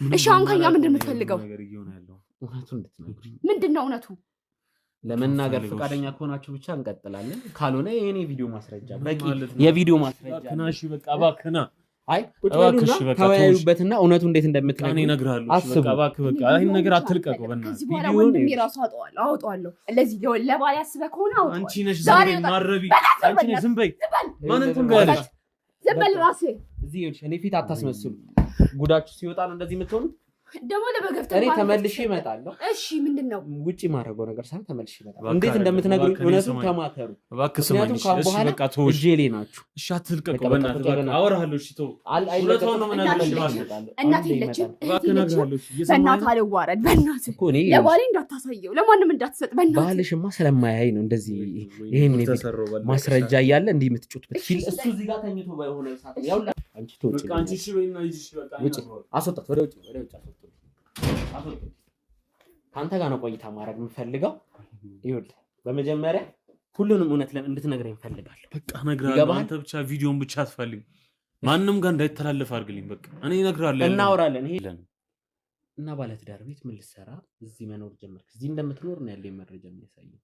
እሺ አሁን ከኛ ምንድን ነው የምትፈልገው? እውነቱን እንድትነግሪኝ። ምንድነው እውነቱ? ለመናገር ፈቃደኛ ከሆናችሁ ብቻ እንቀጥላለን። ካልሆነ የኔ ቪዲዮ ማስረጃ በቂ የቪዲዮ ማስረጃ ክናሽ በቃ ባክና አይ ቁጭ በሉና ተወያዩበትና እውነቱ እንዴት እንደምትነግሩ እኔ እነግርሃለሁ። በቃ እባክህ በቃ ይሄን ነገር አትልቀቀው በእናትህ። ቪዲዮውን እራሱ አወጣዋለሁ። ለዚህ ለባል ያስበህ ከሆነ አውጣው። አንቺ ነሽ ዛሬ ማረቢ። አንቺ ነሽ ዝም በይ። ማንን ትንገሪሽ? ዝም በል ራስህ። እዚህ ይኸውልሽ እኔ ፊት አታስመስሉ። ጉዳችሁ ሲወጣ ነው እንደዚህ የምትሆኑ። ደግሞ ለበገፍተ እኔ ተመልሼ እመጣለሁ። እሺ ምንድነው ውጪ ማድረገው ነገር ሳይሆን ተመልሼ እመጣለሁ። እንዴት እንደምትነግሩኝ እውነቱን ተማከሩ። እባክህ ስማኝ። እሺ በቃ ተውሽ። እጄ ላይ ናችሁ። እሺ አትልቀቀው በእናትህ። በቃ አወራሃለሁ። እሺ ተው። ሁለቱን ነው እናትህ የለችም። በእናትህ አልዋረድ። በእናትህ እኮ እኔ ለባሌ እንዳታሳየው፣ ለማንም እንዳትሰጥ። በእናትህ ባልሽማ ስለማያይ ነው እንደዚህ ይሄን ማስረጃ እያለ እንዲህ የምትጮትበት ፊል እሱ እዚህ ጋር ተኝቶ ባይሆነ ሰዓት ያው አንቺ ተውጪ። በቃ አንቺ እሺ በይና ይዝሽ በቃ ውጪ አስወጣት። ወደ ውጪ አስወጣት። ከአንተ ጋር ነው ቆይታ ማድረግ የምፈልገው። ይኸውልህ በመጀመሪያ ሁሉንም እውነት እንድትነግረኝ እፈልጋለሁ። በቃ እነግርሃለሁ። አንተ ብቻ ቪዲዮን ብቻ አትፈልግ፣ ማንም ጋር እንዳይተላለፍ አድርግልኝ። በቃ እኔ እነግርሃለሁ። እናወራለን። ይሄ እና ባለትዳር ቤት ምን ልትሰራ እዚህ መኖር ጀመርክ? እዚህ እንደምትኖር ነው ያለኝ መረጃ የሚያሳየው።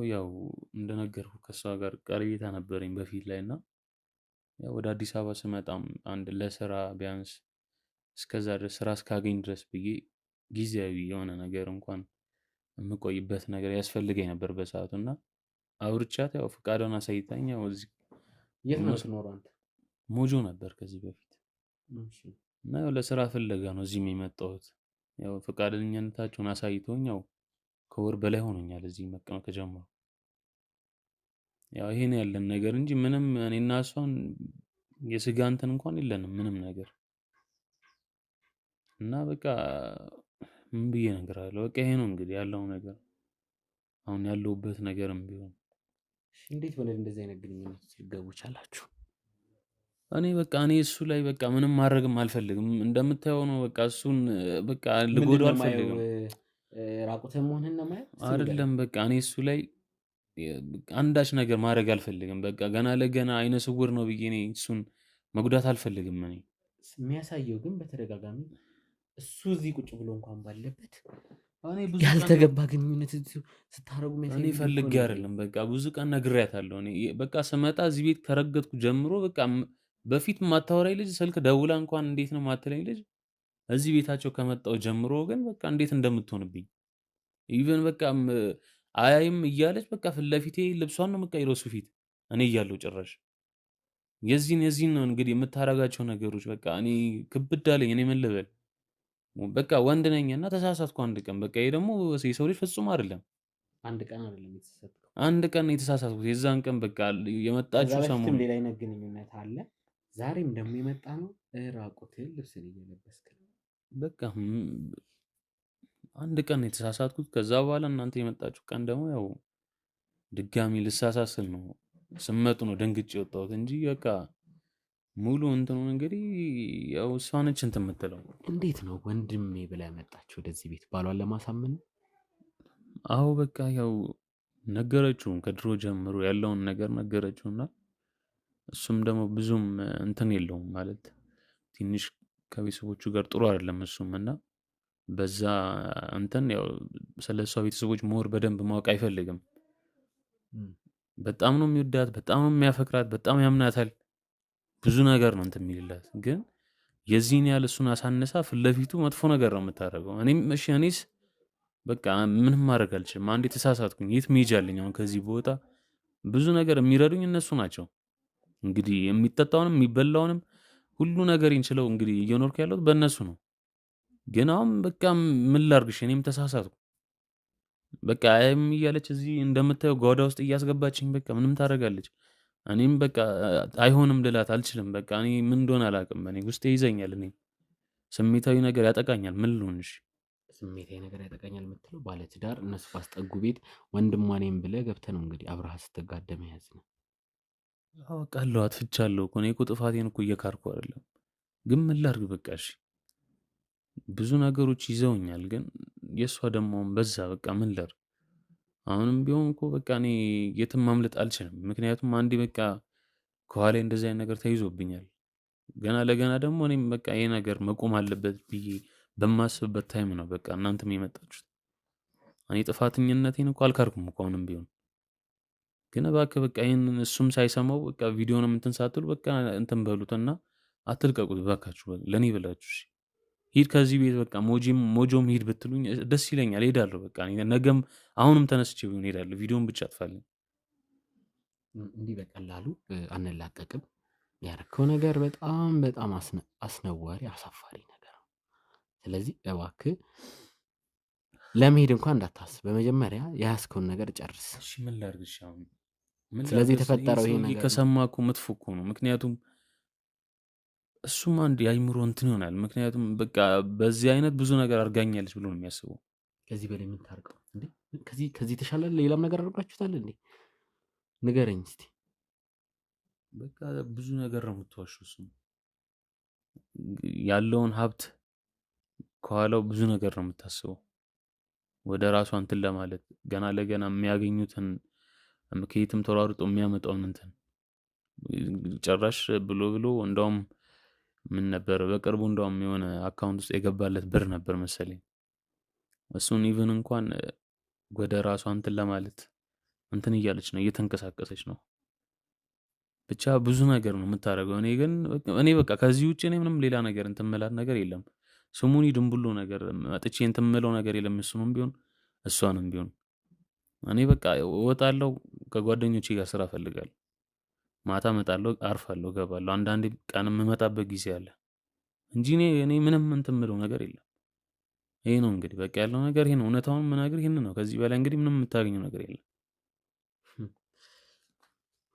ያው እንደነገርኩ ከሷ ጋር ቀረቤታ ነበረኝ በፊት ላይ እና ያው ወደ አዲስ አበባ ስመጣም አንድ ለስራ ቢያንስ እስከዛ ድረስ ስራ እስካገኝ ድረስ ብዬ ጊዜያዊ የሆነ ነገር እንኳን የምቆይበት ነገር ያስፈልገኝ ነበር በሰዓቱ እና አውርቻት ያው ፈቃዷን አሳይታኝ ያው እዚህ የት ነው የምትኖረው አንተ? ሞጆ ነበር ከዚህ በፊት እና ያው ለስራ ፍለጋ ነው እዚህ የመጣሁት። ያው ፈቃደኝነታቸውን አሳይተውኝ ያው ከወር በላይ ሆኖኛል እዚህ መቀመጥ ከጀመሩ። ያው ይሄን ያለን ነገር እንጂ ምንም እኔና እሷን የስጋ እንትን እንኳን የለንም ምንም ነገር እና በቃ ምን ብዬ እነግርሃለሁ። በቃ ይሄ ነው እንግዲህ ያለው ነገር አሁን ያለውበት ነገርም ቢሆን። እንዴት ወደ እንደዚህ አይነት ግንኙነት ልትገቡ ቻላችሁ? እኔ በቃ እኔ እሱ ላይ በቃ ምንም ማድረግም አልፈልግም። እንደምታየው ነው በቃ እሱን በቃ ልጎዳው አልፈልግም። ራቁትህን መሆንህን ነው ማለት አይደለም። በቃ እኔ እሱ ላይ አንዳች ነገር ማድረግ አልፈልግም። በቃ ገና ለገና አይነ ስውር ነው ብዬ እኔ እሱን መጉዳት አልፈልግም። እኔ የሚያሳየው ግን በተደጋጋሚ እሱ እዚህ ቁጭ ብሎ እንኳን ባለበት ያልተገባ ግንኙነት ስታረጉ እኔ ፈልጌ አይደለም። በቃ ብዙ ቀን ነግሬያታለሁ። እኔ በቃ ስመጣ እዚህ ቤት ከረገጥኩ ጀምሮ በቃ በፊት ማታወራኝ ልጅ ስልክ ደውላ እንኳን እንዴት ነው ማትለኝ ልጅ እዚህ ቤታቸው ከመጣው ጀምሮ ግን በቃ እንዴት እንደምትሆንብኝ ኢቭን በቃ አያይም እያለች በቃ ፊት ለፊቴ ልብሷን ነው የምትቀይረው እሱ ፊት እኔ እያለሁ ጭራሽ የዚህን ነው እንግዲህ የምታረጋቸው ነገሮች። በቃ እኔ ክብድ አለኝ። እኔ ምን ልበል? በቃ ወንድ ነኝና ተሳሳትኩ አንድ ቀን። በቃ ይሄ ደግሞ የሰው ልጅ ፍጹም አይደለም። አንድ ቀን አይደለም የተሳሳትከው፣ አንድ ቀን ነው የተሳሳትኩት። የዛን ቀን በቃ ከዛ የመጣችው በፊትም ሰሞኑን ሌላ አይነት ግንኙነት አለ። ዛሬም ደግሞ የመጣ ነው ራቁትህን ልብስን እየለበስክ ነው። በቃ አንድ ቀን ነው የተሳሳትኩት። ከዛ በኋላ እናንተ የመጣችሁ ቀን ደግሞ ያው ድጋሚ ልሳሳት ስል ነው ስመጡ ነው ደንግጬ የወጣሁት እንጂ በቃ ሙሉ እንትኑን እንግዲህ ያው እሷ ነች እንትን የምትለው። እንዴት ነው ወንድሜ ብላ መጣች ወደዚህ ቤት ባሏን ለማሳመን? አዎ በቃ ያው ነገረችው፣ ከድሮ ጀምሮ ያለውን ነገር ነገረችውና እሱም ደግሞ ብዙም እንትን የለውም ማለት ትንሽ ከቤተሰቦቹ ጋር ጥሩ አይደለም እሱም እና በዛ እንትን ያው ስለሷ ቤተሰቦች ሞር በደንብ ማወቅ አይፈልግም። በጣም ነው የሚወዳት፣ በጣም ነው የሚያፈቅራት፣ በጣም ያምናታል። ብዙ ነገር ነው እንትን የሚልላት፣ ግን የዚህን ያህል እሱን አሳነሳ ፊት ለፊቱ መጥፎ ነገር ነው የምታደርገው። እኔስ በቃ ምንም ማድረግ አልችልም። አንዴ ተሳሳትኩኝ፣ የት መሄጃ አለኝ አሁን? ከዚህ ቦታ ብዙ ነገር የሚረዱኝ እነሱ ናቸው። እንግዲህ የሚጠጣውንም የሚበላውንም ሁሉ ነገር እንችለው እንግዲህ እየኖርኩ ያለሁት በእነሱ ነው። ግን አሁን በቃ ምን ላድርግሽ? እኔም ተሳሳትኩ። በቃ አይም እያለች እዚህ እንደምታየው ጓዳ ውስጥ እያስገባችኝ በቃ ምንም ታደርጋለች። እኔም በቃ አይሆንም ልላት አልችልም። በቃ እኔ ምን እንደሆነ አላውቅም። እኔ ውስጤ ይዘኛል። እኔ ስሜታዊ ነገር ያጠቃኛል። ምን ልሆንሽ? ስሜታዊ ነገር ያጠቃኛል የምትለው ባለትዳር እነሱ ባስጠጉ ቤት ወንድሟ ነኝ ብለህ ገብተህ ነው እንግዲህ አብረሃ ስትጋደም ያዝ ነው። አውቃለሁ፣ አጥፍቻለሁ እኮ እኔ እኮ ጥፋቴን እኮ እየካርኩ አይደለም። ግን ምን ላድርግ? በቃ እሺ ብዙ ነገሮች ይዘውኛል። ግን የእሷ ደግሞ በዛ። በቃ ምን ላድርግ? አሁንም ቢሆን እኮ በቃ እኔ የትም ማምለጥ አልችልም። ምክንያቱም አንዴ በቃ ከኋላ እንደዚህ አይነት ነገር ተይዞብኛል። ገና ለገና ደግሞ እኔም በቃ ይሄ ነገር መቆም አለበት ብዬ በማስብበት ታይም ነው በቃ እናንተም የመጣችሁት። እኔ ጥፋተኝነቴን እኮ አልካርኩም እኮ አሁንም ቢሆን። ግን እባክህ በቃ ይሄንን እሱም ሳይሰማው በቃ ቪዲዮንም እንትን ሳትሉ በቃ እንትን በሉትና አትልቀቁት እባካችሁ፣ ለእኔ ብላችሁ። እሺ ሂድ ከዚህ ቤት በቃ ሞጆም ሂድ ብትሉኝ ደስ ይለኛል፣ ሄዳለሁ። በቃ ነገም አሁንም ተነስቼ ቢሆን ሄዳለሁ። ቪዲዮን ብቻ አጥፋልኝ። እንዲህ በቀላሉ አንላቀቅም። ያረከው ነገር በጣም በጣም አስነዋሪ አሳፋሪ ነገር ነው። ስለዚህ እባክህ ለመሄድ እንኳን እንዳታስብ። በመጀመሪያ የያዝከውን ነገር ጨርስ። እሺ ምን ላድርግ? አሁን ስለዚህ የተፈጠረው ይሄ ነገር ከሰማ እኮ መጥፎ እኮ ነው። ምክንያቱም እሱም አንድ የአይምሮ እንትን ይሆናል። ምክንያቱም በቃ በዚህ አይነት ብዙ ነገር አድርጋኛለች ብሎ ነው የሚያስበው። ከዚህ በላይ ምን ታርቀው እንዴ? ከዚህ ተሻለ ሌላም ነገር አድርጋችሁታል እንዴ? ንገረኝ እስቲ። በቃ ብዙ ነገር ነው የምትዋሸው። እሱም ያለውን ሀብት ከኋላው ብዙ ነገር ነው የምታስበው። ወደ ራሷ እንትን ለማለት ገና ለገና የሚያገኙትን ከየትም ተሯሩጦ የሚያመጣውን እንትን ጨራሽ ብሎ እንደውም ምን ነበር በቅርቡ እንደውም የሆነ አካውንት ውስጥ የገባለት ብር ነበር መሰለኝ። እሱን ኢቭን እንኳን ወደ ራሷ እንትን ለማለት እንትን እያለች ነው፣ እየተንቀሳቀሰች ነው። ብቻ ብዙ ነገር ነው የምታደርገው። እኔ በቃ ከዚህ ውጭ እኔ ምንም ሌላ ነገር እንትን የምላት ነገር የለም። ስሙኒ ድንብሎ ነገር መጥቼ እንትን የምለው ነገር የለም። እሱንም ቢሆን እሷንም ቢሆን እኔ በቃ እወጣለሁ፣ ከጓደኞቼ ጋር ስራ እፈልጋለሁ። ማታ እመጣለሁ፣ አርፋለሁ፣ እገባለሁ። አንዳንዴ ቀን የምመጣበት ጊዜ አለ እንጂ እኔ ምንም እንትን የምለው ነገር የለም። ይሄ ነው እንግዲህ በቃ ያለው ነገር ይሄ ነው። እውነታውን የምናገር ይሄን ነው። ከዚህ በላይ እንግዲህ ምንም የምታገኘው ነገር የለም።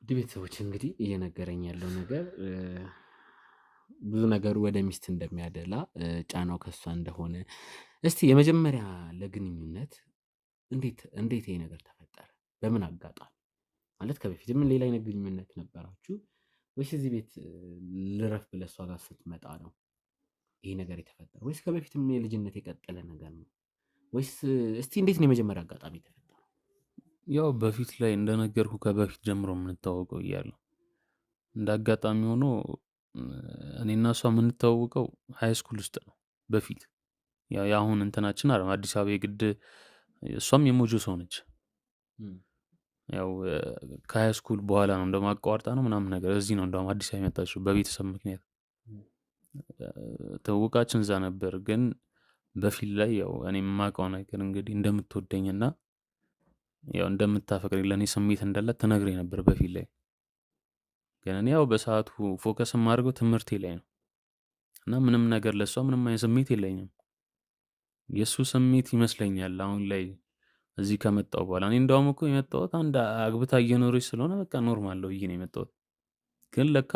ውድ ቤተሰቦች እንግዲህ እየነገረኝ ያለው ነገር ብዙ ነገሩ ወደ ሚስት እንደሚያደላ ጫናው ከሷ እንደሆነ። እስቲ የመጀመሪያ ለግንኙነት እንዴት ይሄ ነገር ተፈጠረ? በምን አጋጣሚ? ማለት ከበፊትም ሌላ አይነት ግንኙነት ነበራችሁ ወይስ እዚህ ቤት ልረፍ ብለህ እሷ ጋር ስትመጣ ነው ይሄ ነገር የተፈጠረ? ወይስ ከበፊትም የልጅነት የቀጠለ ነገር ነው? ወይስ እስቲ እንዴት ነው የመጀመሪያ አጋጣሚ የተፈጠረው? ያው በፊት ላይ እንደነገርኩ ከበፊት ጀምሮ የምንተዋወቀው እያለሁ እንደ አጋጣሚ ሆኖ እኔና እሷ የምንተዋወቀው ሃይ ስኩል ውስጥ ነው። በፊት ያው የአሁን እንትናችን አይደል አዲስ አበባ የግድ እሷም የሞጆ ሰው ነች። ያው ከሃይ ስኩል በኋላ ነው እንደውም አቋርጣ ነው ምናምን ነገር እዚህ ነው እንደውም አዲስ አበባ የመጣችው በቤተሰብ ምክንያት። ተዋወቃችን እዛ ነበር። ግን በፊት ላይ ያው እኔ የማውቀው ነገር እንግዲህ እንደምትወደኝና ያው እንደምታፈቅረኝ ለእኔ ስሜት እንዳላት ትነግረኝ ነበር በፊት ላይ። ግን እኔ ያው በሰዓቱ ፎከስ የማደርገው ትምህርቴ ላይ ነው እና ምንም ነገር ለሷ ምንም አይነት ስሜት የለኝም። የእሱ ስሜት ይመስለኛል አሁን ላይ እዚህ ከመጣሁ በኋላ። እኔ እንደውም እኮ የመጣሁት አንድ አግብታ እየኖረች ስለሆነ በቃ ኖርማል ነው ብዬ ነው የመጣሁት። ግን ለካ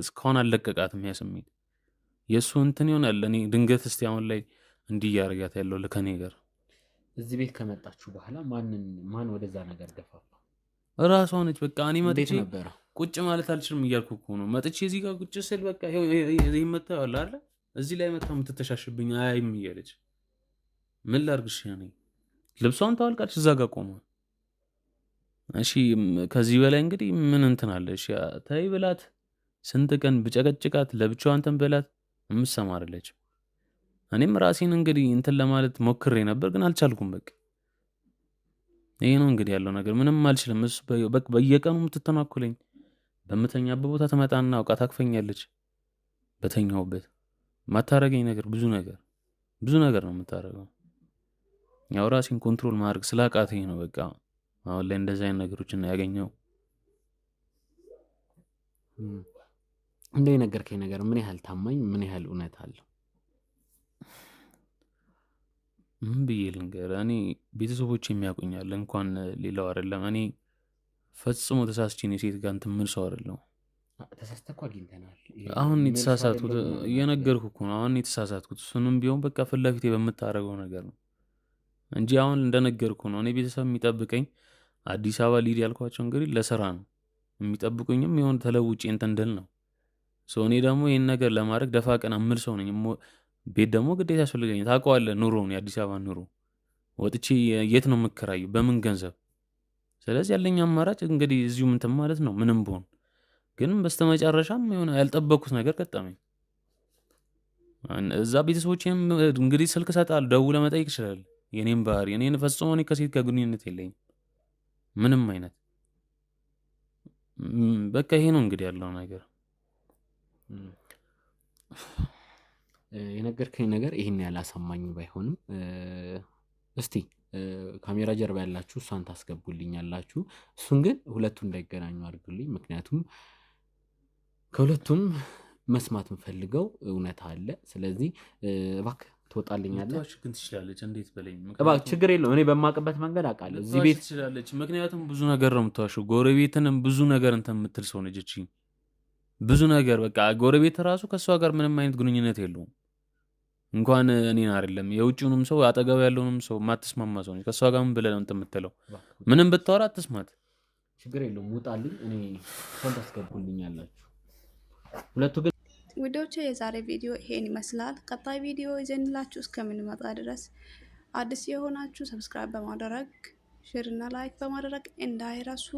እስካሁን አልለቀቃትም ያ ስሜት። የእሱ እንትን ይሆናል። እኔ ድንገት እስቲ አሁን ላይ እንዲህ እያደረጋት ያለው ከኔ ጋር እዚህ ቤት ከመጣችሁ በኋላ ማን ወደዛ ነገር ገፋፋ? እራሷ ነች። በቃ እኔ እንዴት መጥቼ ነበረ? ቁጭ ማለት አልችልም እያልኩ እኮ ነው። መጥቼ እዚህ ጋር ቁጭ ስል በቃ ይሄ መጣ ያለ አይደል እዚህ ላይ መጣ የምትተሻሽብኝ አይም እያለች ምን ላድርግሽ? እኔ ልብሷን ታወልቃለች እዛ ጋር ቆማ። እሺ ከዚህ በላይ እንግዲህ ምን እንትን አለ? እሺ ተይ ብላት ስንት ቀን ብጨቀጭቃት ለብቻዋ እንትን ብላት የምትሰማ አይደለችም። እኔም ራሴን እንግዲህ እንትን ለማለት ሞክሬ ነበር ግን አልቻልኩም። በቃ ይሄ ነው እንግዲህ ያለው ነገር። ምንም አልችልም። እሱ በየቀኑ የምትተናኮለኝ በምተኛበት ቦታ ትመጣና አውቃ ታክፈኛለች። በተኛውበት ማታረገኝ ነገር ብዙ ነገር ነው የምታረገው። ያው ራሴን ኮንትሮል ማድረግ ስላቃተኝ ነው በቃ አሁን ላይ እንደዚህ አይነት ነገሮችን ነው ያገኘው። እንደ የነገርከኝ ነገር ምን ያህል ታማኝ ምን ያህል እውነት አለው? ምን ብዬ ልንገርህ? እኔ ቤተሰቦች የሚያውቁኛል እንኳን ሌላው አይደለም። እኔ ፈጽሞ ተሳስቼ ነው ሴት ጋር እንትን የምል ሰው አይደለም። ተሳስተህ እኮ አግኝተናል። አሁን የተሳሳትኩት እየነገርኩህ እኮ ነው። አሁን የተሳሳትኩት እሱንም ቢሆን በቃ ፊት ለፊቴ በምታደርገው ነገር ነው እንጂ አሁን እንደነገርኩህ ነው። እኔ ቤተሰብ የሚጠብቀኝ አዲስ አበባ ሊድ ያልኳቸው እንግዲህ ለስራ ነው የሚጠብቁኝም የሆነ ተለውጬ እንትን እንድል ነው። እኔ ደግሞ ይህን ነገር ለማድረግ ደፋ ቀና የምል ሰው ነኝ። ቤት ደግሞ ግዴታ ያስፈልገኝ። ታውቀዋለህ ኑሮውን፣ የአዲስ አበባ ኑሮ። ወጥቼ የት ነው የምከራየው? በምን ገንዘብ? ስለዚህ ያለኝ አማራጭ እንግዲህ እዚሁ እንትን ማለት ነው ምንም ብሆን። ግን በስተመጨረሻም የሆነ ያልጠበቅኩት ነገር ገጠመኝ። እዛ ቤተሰቦቼም እንግዲህ ስልክ እሰጥሃለሁ፣ ደውለህ መጠየቅ ይችላል። የኔም ባህሪ እኔን ፈጽሞ እኔ ከሴት ጋር ግንኙነት የለኝም ምንም አይነት። በቃ ይሄ ነው እንግዲህ ያለው ነገር። የነገርከኝ ነገር ይሄን ያላሳማኝ ባይሆንም እስቲ ካሜራ ጀርባ ያላችሁ እሷን ታስገቡልኛላችሁ። እሱን ግን ሁለቱ እንዳይገናኙ አድርጉልኝ። ምክንያቱም ከሁለቱም መስማት የምፈልገው እውነት አለ። ስለዚህ እባክህ ትወጣልኛለህ። ግን ትችላለች። እንዴት በለኝ። እባክህ ችግር የለውም። እኔ በማቅበት መንገድ አውቃለሁ። እዚህ ቤት ትችላለች። ምክንያቱም ብዙ ነገር ነው የምትዋሸው። ጎረቤትንም ብዙ ነገር እንትን የምትል ሰው ነች። ብዙ ነገር በቃ ጎረቤት ራሱ ከእሷ ጋር ምንም አይነት ግንኙነት የለውም። እንኳን እኔን አይደለም የውጭውንም ሰው አጠገብ ያለውንም ሰው ማትስማማ ሰው ነች። ከእሷ ጋር ምን ብለህ ነው እንትን የምትለው? ምንም ብታወራ አትስማት። ችግር የለውም። ውጣልኝ። እኔ እሷን ታስገቡልኛላችሁ ሁለቱ ግን ውዶቼ። የዛሬ ቪዲዮ ይሄን ይመስላል። ቀጣይ ቪዲዮ ይዘንላችሁ እስከምንመጣ ድረስ አዲስ የሆናችሁ ሰብስክራይብ በማድረግ ሼር እና ላይክ በማድረግ እንዳይረሱ።